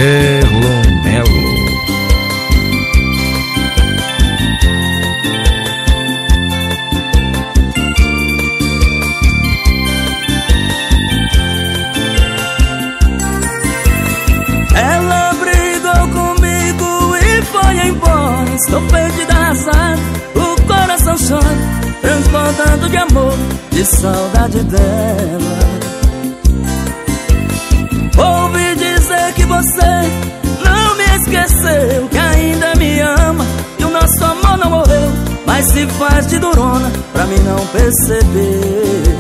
Erlon Melo. Ela brigou comigo e foi embora. Estou perdida, arrasada, o coração chora, transbordando de amor, de saudade dela. Ouvi dizer que você não me esqueceu, que ainda me ama e o nosso amor não morreu, mas se faz de durona pra mim não perceber.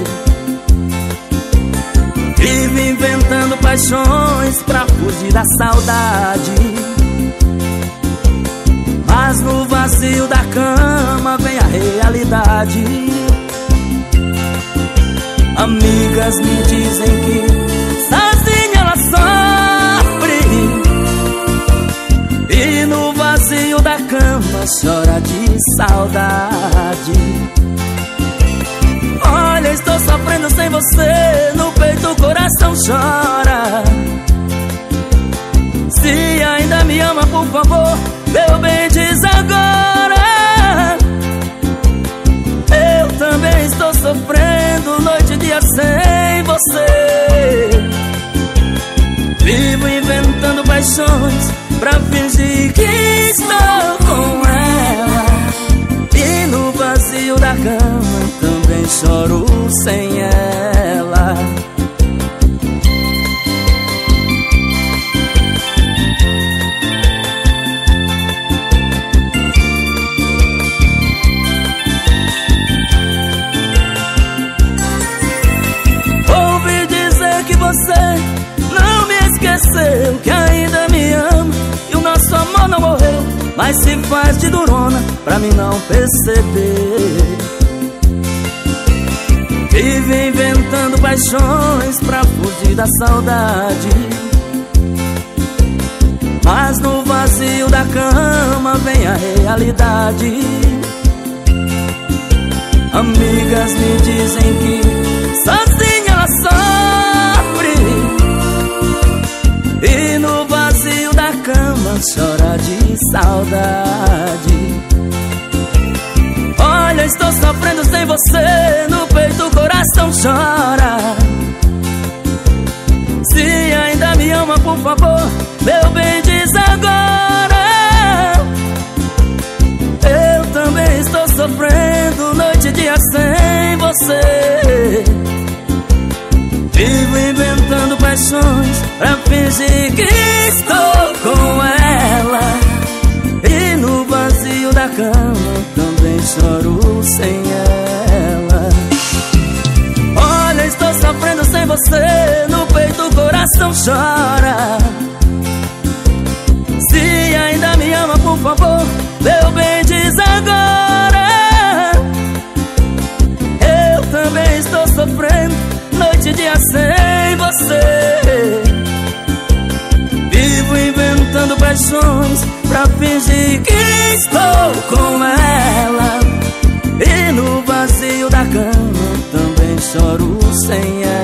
Vive inventando paixões pra fugir da saudade, mas no vazio da cama vem a realidade. Amigas me dizem que sozinha ela sofre, e no vazio da cama chora de saudade. Olha, estou sofrendo sem você, no peito o coração chora. Se ainda me ama, por favor, meu bem, diz agora. Eu também estou sofrendo, noite e dia sem você. Vivo inventando paixões pra fingir que estou com ela, e no vazio da cama também choro sem ela. Ouvi dizer que você não me esqueceu, que ainda me ama e o nosso amor não morreu, mas se faz de durona pra mim não perceber. Vive inventando paixões pra fugir da saudade, mas no vazio da cama vem a realidade. Amigas me dizem que sozinha ela sofre, e no vazio da cama chora de saudade. Olha, estou sofrendo sem você, no peito o coração chora. Se ainda me ama, por favor, meu bem, diz agora. Eu também estou sofrendo, noite e dia sem você. Vivo inventando paixões pra fingir que estou com ela, e no vazio da cama também choro sem ela. Olha, estou sofrendo sem você, no peito o coração chora. Se ainda me ama, por favor, meu bem, diz agora. Eu também estou sofrendo, noite e dia sem você. Vivo inventando paixões pra fingir que estou com ela, e no vazio da cama também choro sem ela.